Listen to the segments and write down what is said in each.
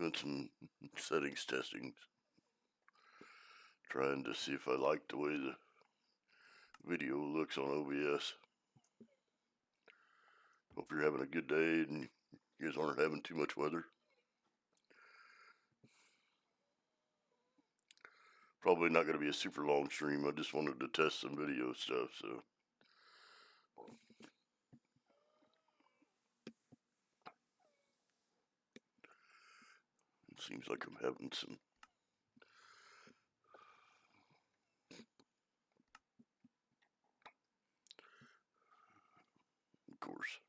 doing some settings testing, trying to see if I like the way the video looks on OBS. Hope you're having a good day and you guys aren't having too much weather. Probably not going to be a super long stream. I just wanted to test some video stuff, so. It seems like I'm having some. Of course.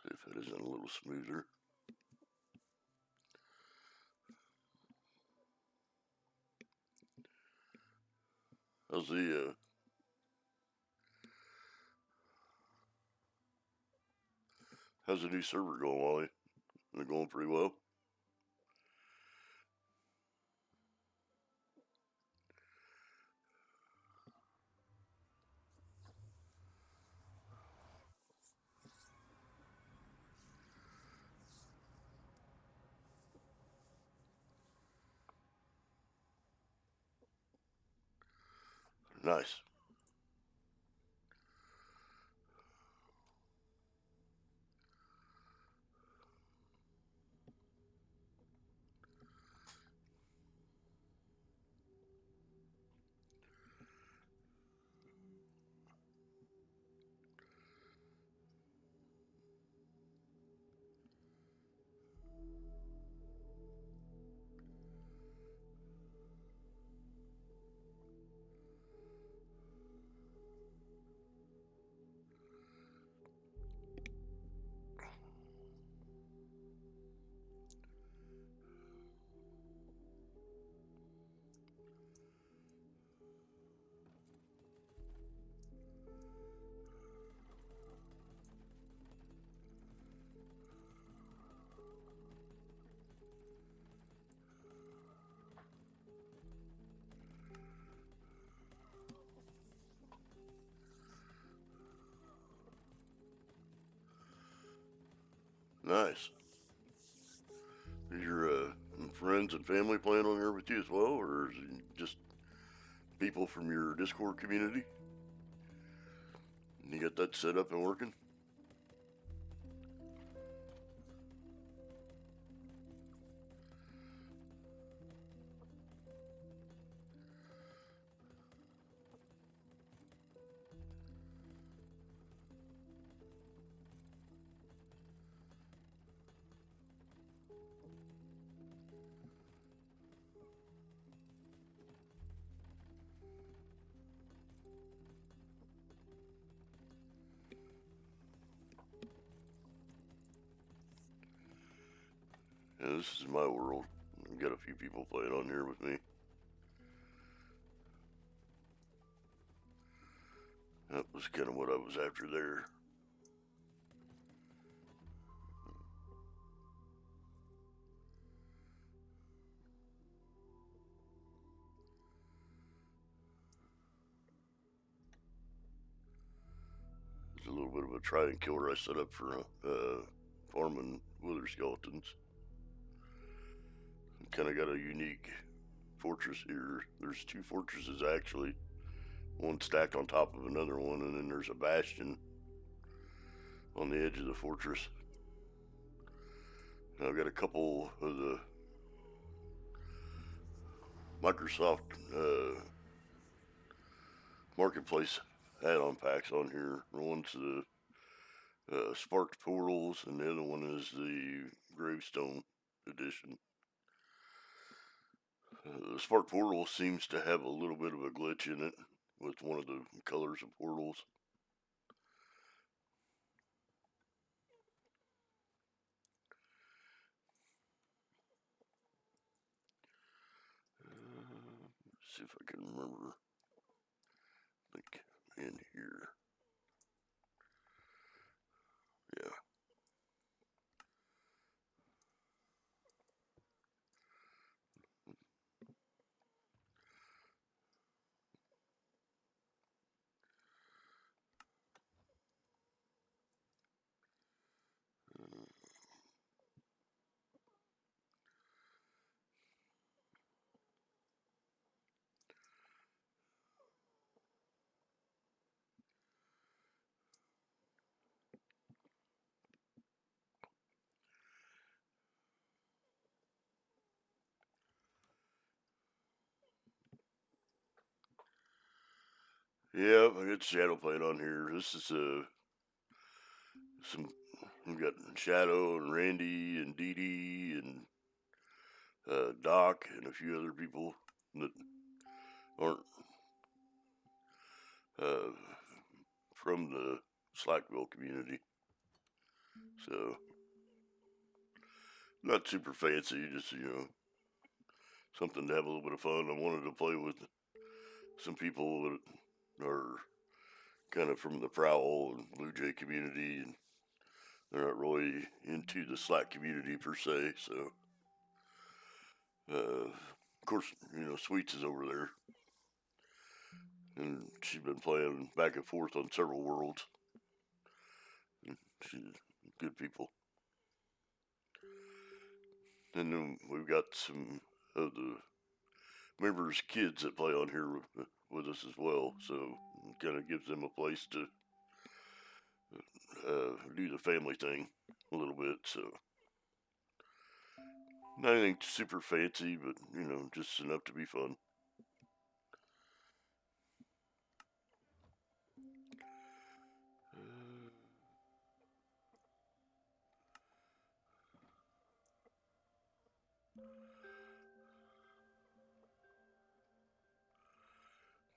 See if it isn't a little smoother. How's the new server going, Wally? Is it going pretty well? Nice. Nice. Is your friends and family playing on here with you as well, or is it just people from your Discord community? You got that set up and working? Yeah, this is my world. I've got a few people playing on here with me. That was kind of what I was after there. It's a little bit of a try and killer I set up for farming wither skeletons. Kind of got a unique fortress here. There's two fortresses actually, one stacked on top of another one, and then there's a bastion on the edge of the fortress. And I've got a couple of the Microsoft Marketplace add-on packs on here. One's the Sparked Portals, and the other one is the Gravestone edition. The Spark Portal seems to have a little bit of a glitch in it with one of the colors of portals. Let's see if I can remember. I think in here. Yeah. Yeah, I got Shadow playing on here. This is some we got Shadow and Randy and Dee Dee and Doc and a few other people that aren't uh, from the Slackville community. So not super fancy, just something to have a little bit of fun. I wanted to play with some people that are kind of from the Prowl and Blue Jay community, and they're not really into the Slack community per se. So, of course, Sweets is over there, and she's been playing back and forth on several worlds. And she's good people. And then we've got some of the members' kids that play on here with us as well. So it kind of gives them a place to do the family thing a little bit. So not anything super fancy, but just enough to be fun.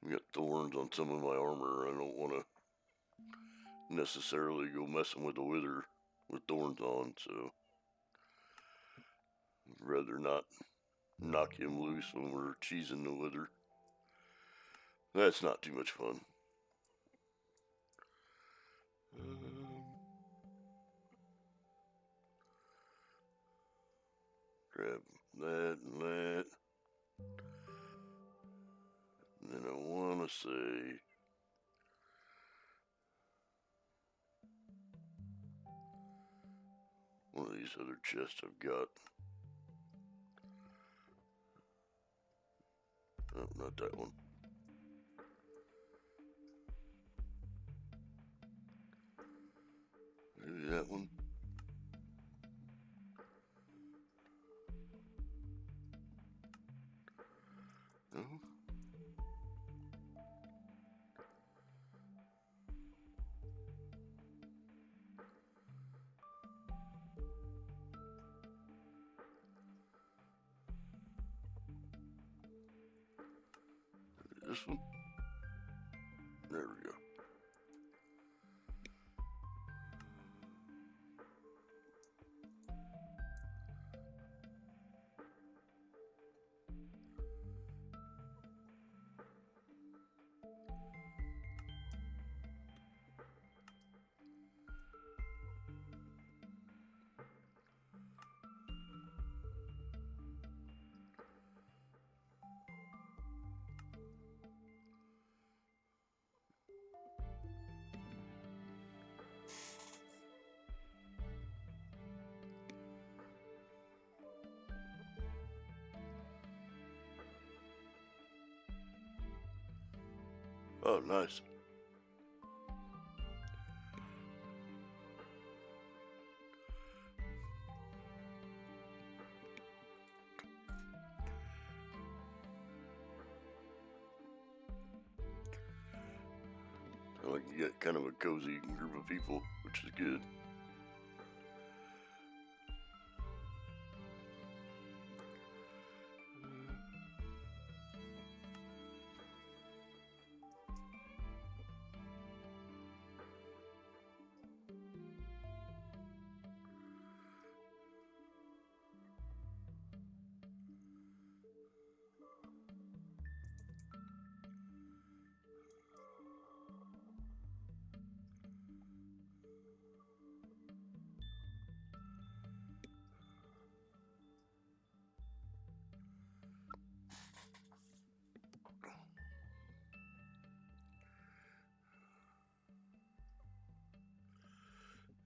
I got thorns on some of my armor. I don't want to necessarily go messing with the wither with thorns on, so I'd rather not knock him loose when we're cheesing the wither. That's not too much fun. Grab that and that. And then I want to say one of these other chests I've got. Oh, not that one. Maybe that one. No. This one. There we go. Oh, nice. I like you got kind of a cozy group of people, which is good.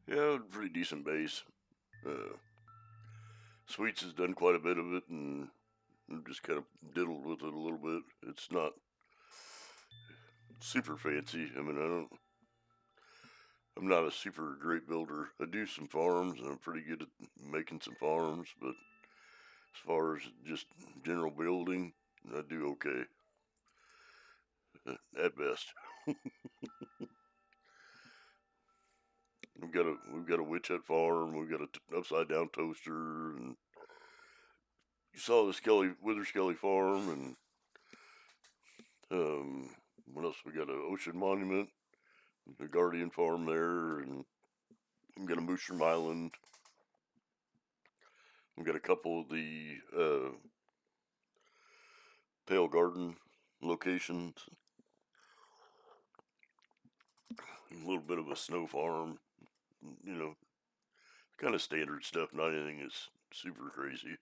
Yeah, pretty decent base. Sweets has done quite a bit of it, and just kind of diddled with it a little bit. It's not super fancy. I mean, I'm not a super great builder. I do some farms, and I'm pretty good at making some farms, but as far as just general building, I do okay. At best. We've got a witch hut farm. We've got a upside down toaster, and you saw the Wither Skelly farm, and what else? We got an ocean monument, the Guardian farm there, and we've got a Mooshroom Island. We've got a couple of the Pale Garden locations. A little bit of a snow farm, you know, kind of standard stuff. Not anything is super crazy.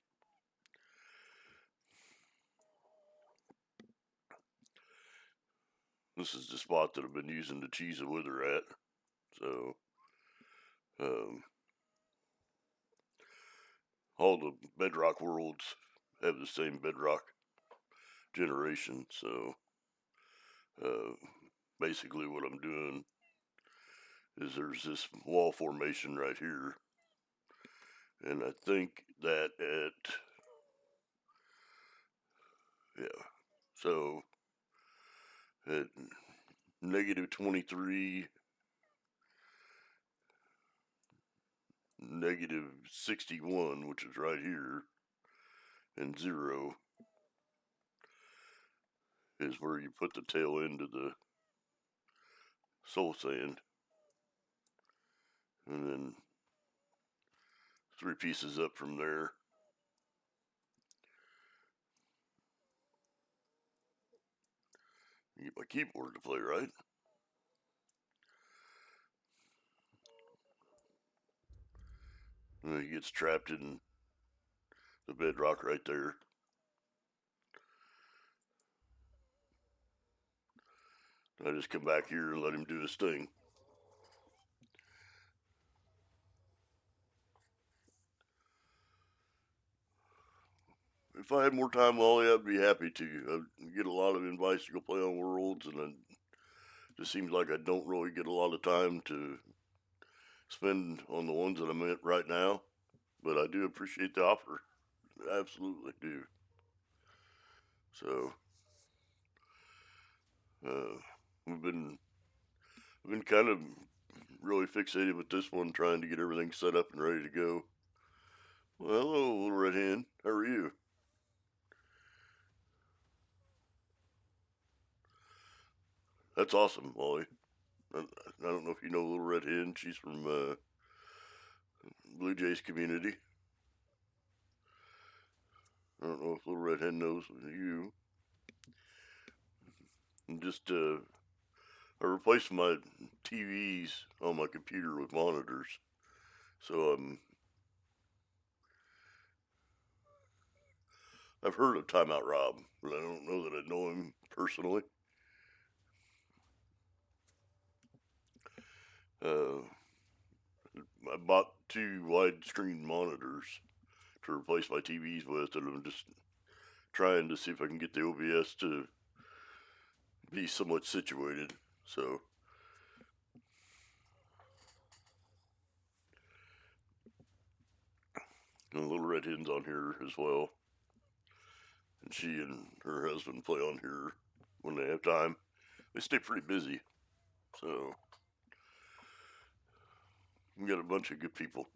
This is the spot that I've been using to cheese a wither at. So, all the bedrock worlds have the same bedrock generation. So, basically, what I'm doing is there's this wall formation right here, and I think that so at negative 23, negative 61, which is right here, and 0 is where you put the tail into the soul sand, and then 3 pieces up from there. Get my keyboard to play right. And he gets trapped in the bedrock right there. I just come back here and let him do his thing. If I had more time, Wally, I'd be happy to. I get a lot of invites to go play on Worlds, and it just seems like I don't really get a lot of time to spend on the ones that I'm at right now. But I do appreciate the offer. I absolutely do. So, we've been kind of really fixated with this one, trying to get everything set up and ready to go. Well, hello, little red hen. How are you? That's awesome, Wally. I don't know if you know Little Red Hen. She's from Blue Jays community. I don't know if Little Red Hen knows you. And just I replaced my TVs on my computer with monitors, so I've heard of Timeout Rob, but I don't know that I know him personally. I bought 2 widescreen monitors to replace my TVs with, and I'm just trying to see if I can get the OBS to be somewhat situated. So, and Little Red Hen's on here as well, and she and her husband play on here when they have time. They stay pretty busy, so we got a bunch of good people.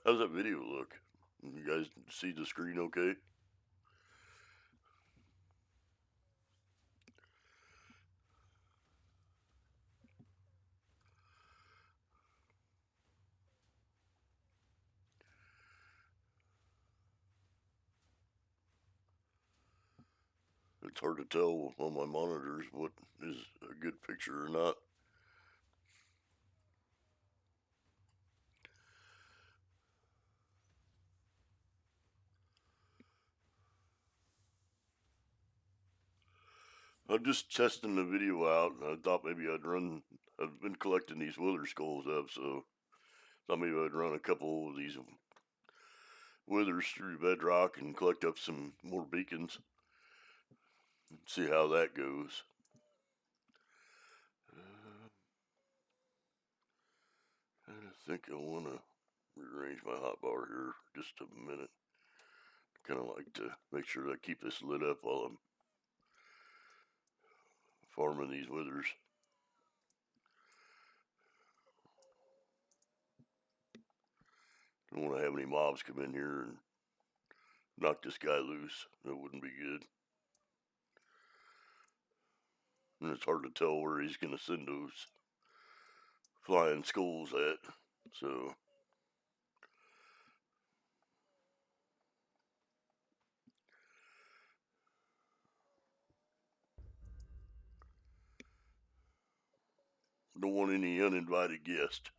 How's that video look? You guys see the screen okay? It's hard to tell on my monitors what is a good picture or not. I'm just testing the video out, and I thought maybe I've been collecting these wither skulls up, so I thought maybe I'd run a couple of these withers through bedrock and collect up some more beacons. See how that goes. I think I want to rearrange my hotbar here just a minute. Kind of like to make sure that I keep this lit up while I'm farming these withers. Don't want to have any mobs come in here and knock this guy loose. That wouldn't be good. And it's hard to tell where he's going to send those flying skulls at. So don't want any uninvited guest.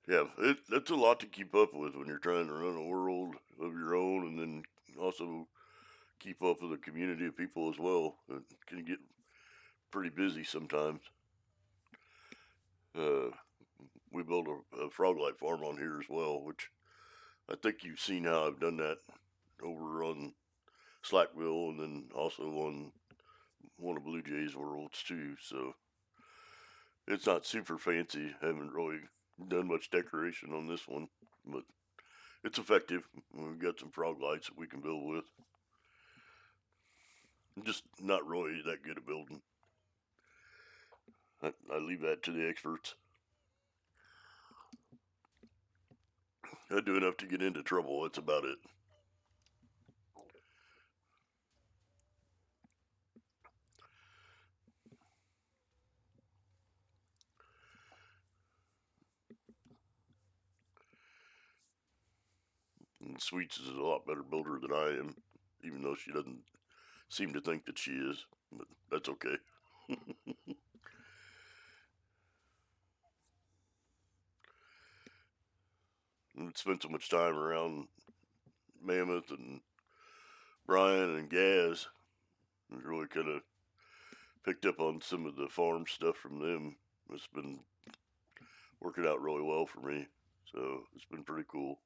Yeah, that's a lot to keep up with when you're trying to run a world of your own, and then also keep up with a community of people as well. It can get pretty busy sometimes. We built a frog light farm on here as well, which I think you've seen how I've done that over on Slackville, and then also on one of Blue Jay's worlds too. So it's not super fancy. Haven't really done much decoration on this one, but it's effective. We've got some frog lights that we can build with. I'm just not really that good at building. I leave that to the experts. I do enough to get into trouble. That's about it. And Sweets is a lot better builder than I am, even though she doesn't seem to think that she is. But that's okay. And spent so much time around Mammoth and Brian and Gaz. And really kind of picked up on some of the farm stuff from them. It's been working out really well for me. So it's been pretty cool.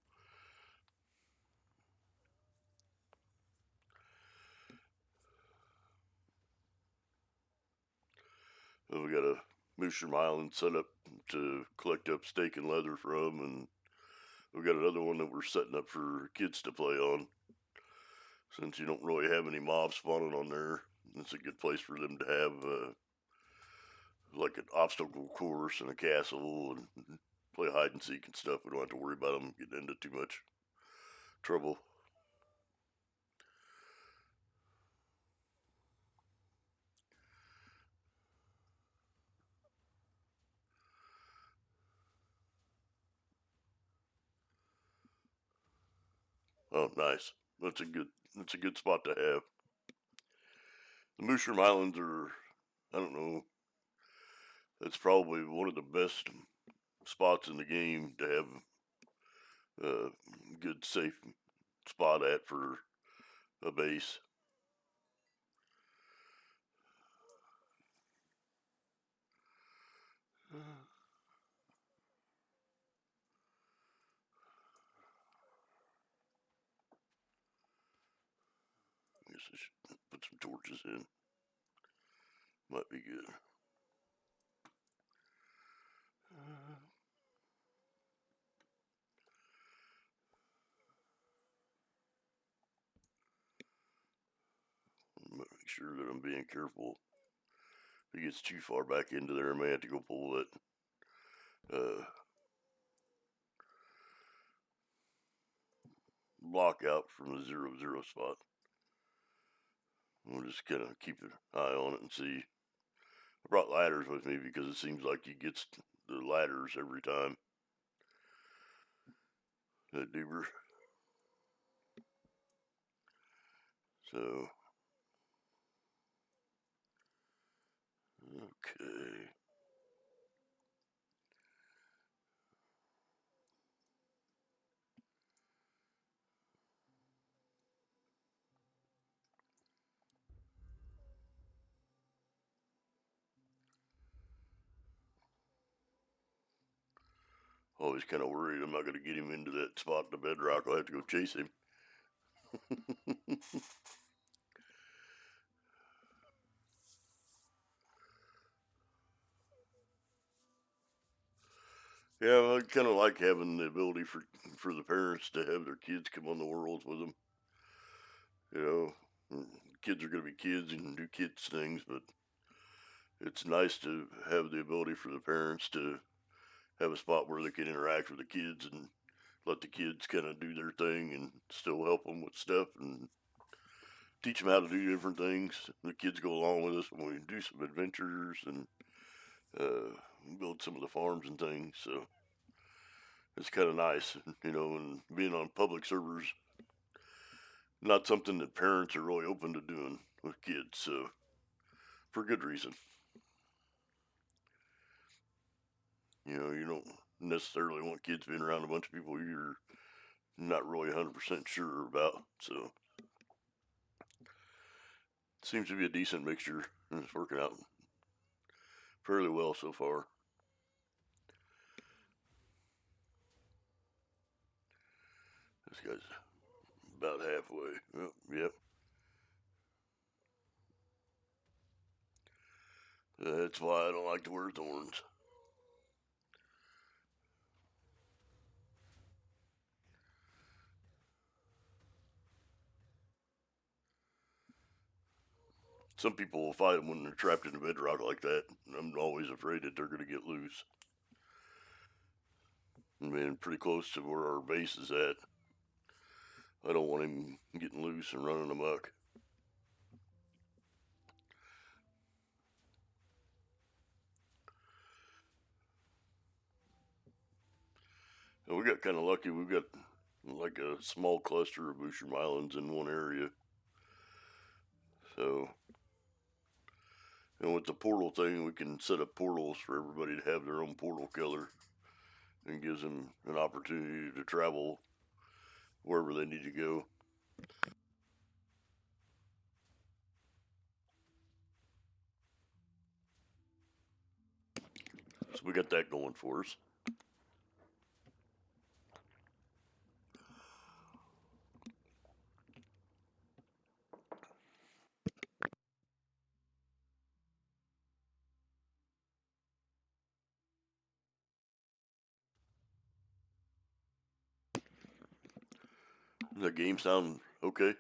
And we got a Mushroom Island set up to collect up steak and leather from, and we got another one that we're setting up for kids to play on. Since you don't really have any mobs spawning on there, it's a good place for them to have like an obstacle course and a castle and play hide and seek and stuff. We don't have to worry about them getting into too much trouble. Oh, nice. That's a good spot to have. The Mushroom Islands are, I don't know, that's probably one of the best spots in the game to have a good safe spot at for a base. I guess I should put some torches in. Might be good. Make sure that I'm being careful. If he gets too far back into there, I may have to go pull that block out from the 0-0 spot. We'll just kind of keep an eye on it and see. I brought ladders with me because it seems like he gets the ladders every time. That Duber. So, okay. Always kind of worried I'm not going to get him into that spot in the bedrock. I'll have to go chase him. Yeah, I kind of like having the ability for the parents to have their kids come on the world with them. You kids are going to be kids and do kids things, but it's nice to have the ability for the parents to have a spot where they can interact with the kids and let the kids kind of do their thing and still help them with stuff and teach them how to do different things. The kids go along with us when we do some adventures and uh, build some of the farms and things. So it's kind of nice, and being on public servers, not something that parents are really open to doing with kids. So for good reason, you don't necessarily want kids being around a bunch of people you're not really 100% sure about. So it seems to be a decent mixture, and it's working out fairly well so far. This guy's about halfway. Oh, yep. That's why I don't like to wear thorns. Some people will fight them when they're trapped in a bedrock like that. I'm always afraid that they're going to get loose. I mean, pretty close to where our base is at. I don't want him getting loose and running amok. And we got kind of lucky. We've got like a small cluster of Boucher Islands in one area. So, and with the portal thing, we can set up portals for everybody to have their own portal killer and gives them an opportunity to travel wherever they need to go. So we got that going for us. Does that game sound okay?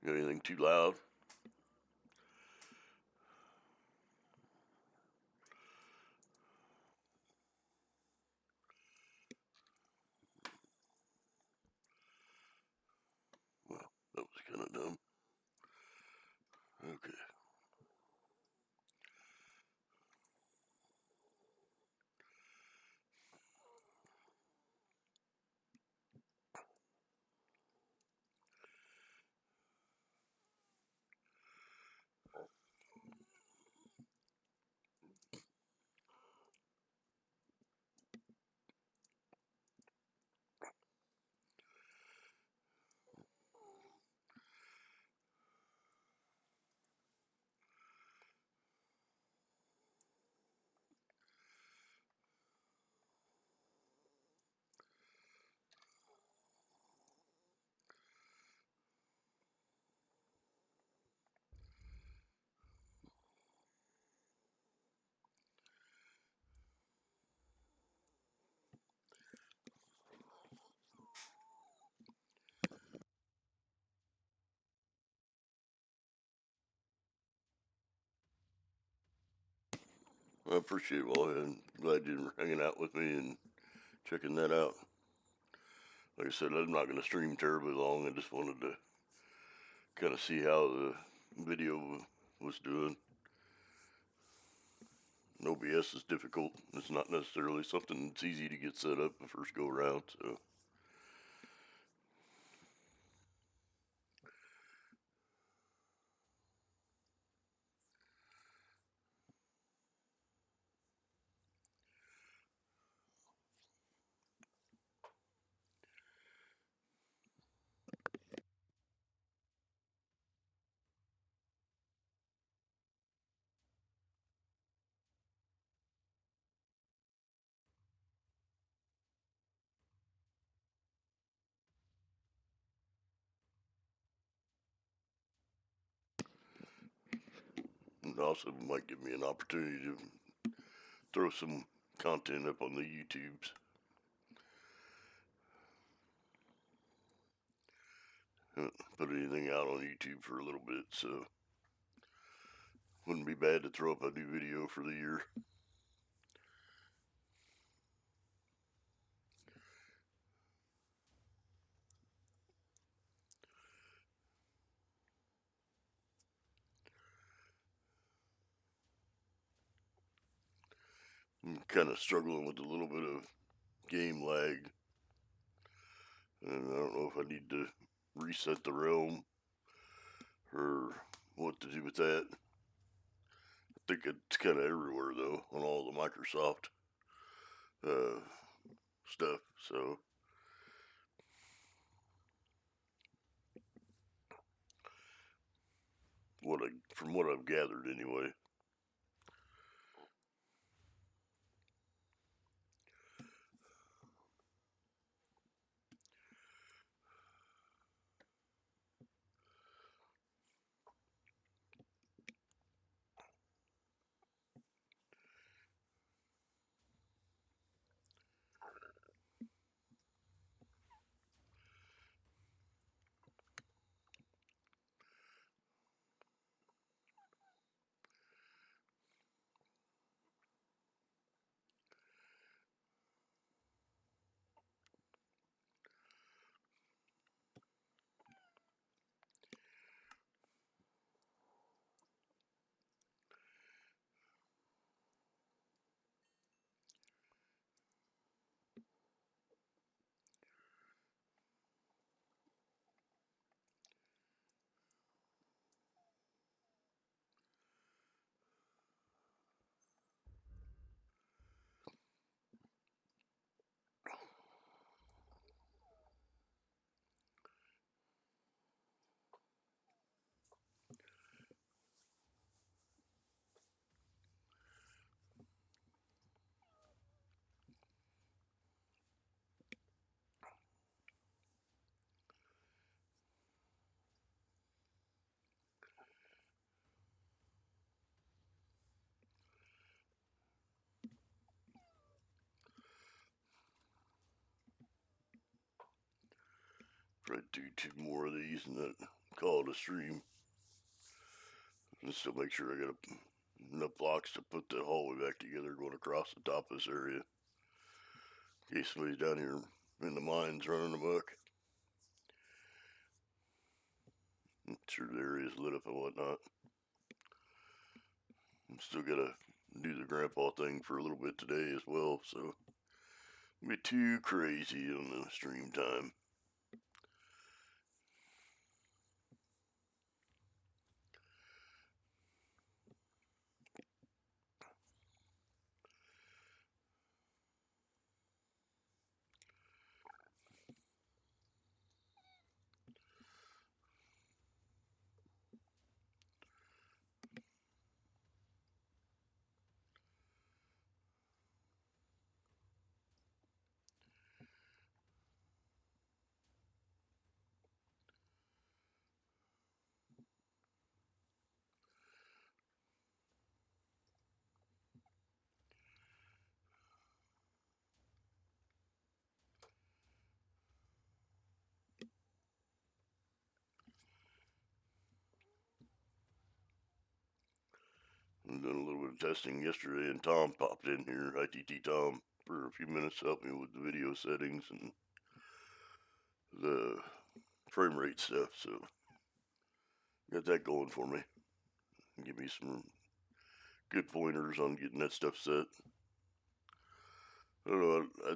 Got anything too loud? Well, that was kind of dumb. Okay. I appreciate it, Wally. I'm glad you're hanging out with me and checking that out. Like I said, I'm not going to stream terribly long. I just wanted to kind of see how the video was doing. No OBS is difficult. It's not necessarily something that's easy to get set up the first go around. So it also might give me an opportunity to throw some content up on the YouTubes. Haven't put anything out on YouTube for a little bit, so wouldn't be bad to throw up a new video for the year. I'm kind of struggling with a little bit of game lag, and I don't know if I need to reset the realm or what to do with that. I think it's kind of everywhere though on all the Microsoft stuff, so from what I've gathered anyway. Probably do 2 more of these and then call it a stream. Just to make sure I got enough blocks to put the hallway back together going across the top of this area. In case somebody's down here in the mines running amok. I'm sure the area's lit up and whatnot. I'm still gotta do the grandpa thing for a little bit today as well, so don't be too crazy on the stream time. I done a little bit of testing yesterday, and Tom popped in here, ITT Tom, for a few minutes to help me with the video settings and the frame rate stuff, so got that going for me. Give me some good pointers on getting that stuff set. I don't know, I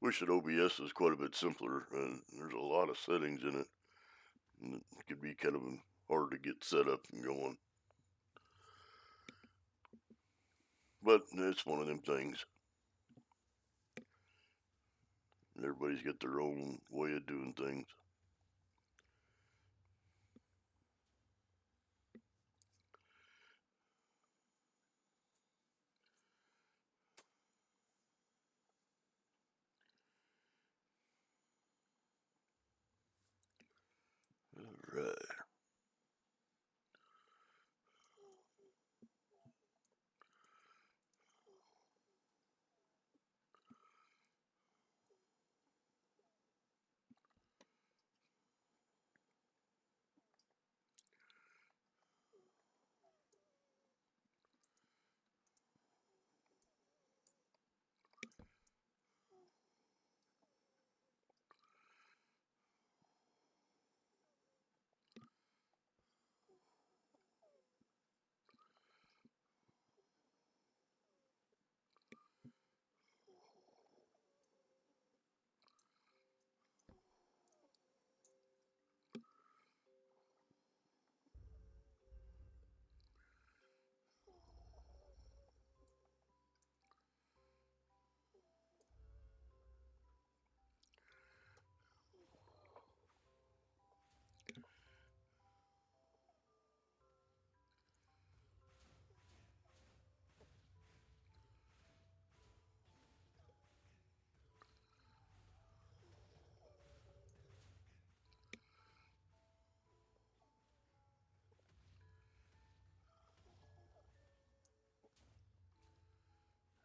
wish that OBS was quite a bit simpler. There's a lot of settings in it, and it could be kind of hard to get set up and going. But it's one of them things. Everybody's got their own way of doing things. All right.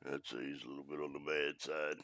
I'd say he's a little bit on the bad side.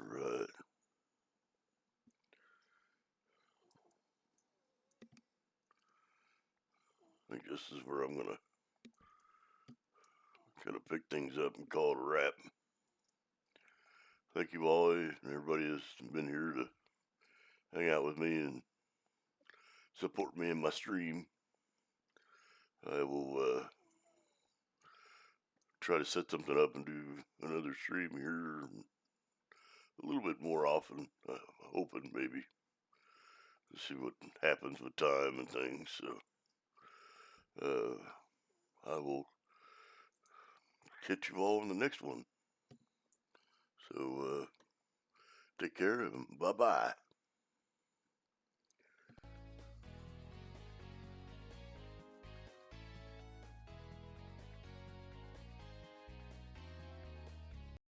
Alright. I think this is where I'm gonna kind of pick things up and call it a wrap. Thank you all, and everybody that's been here to hang out with me and support me in my stream. I will try to set something up and do another stream here a little bit more often. I'm hoping maybe to see what happens with time and things. So I will catch you all in the next one. So take care and bye bye.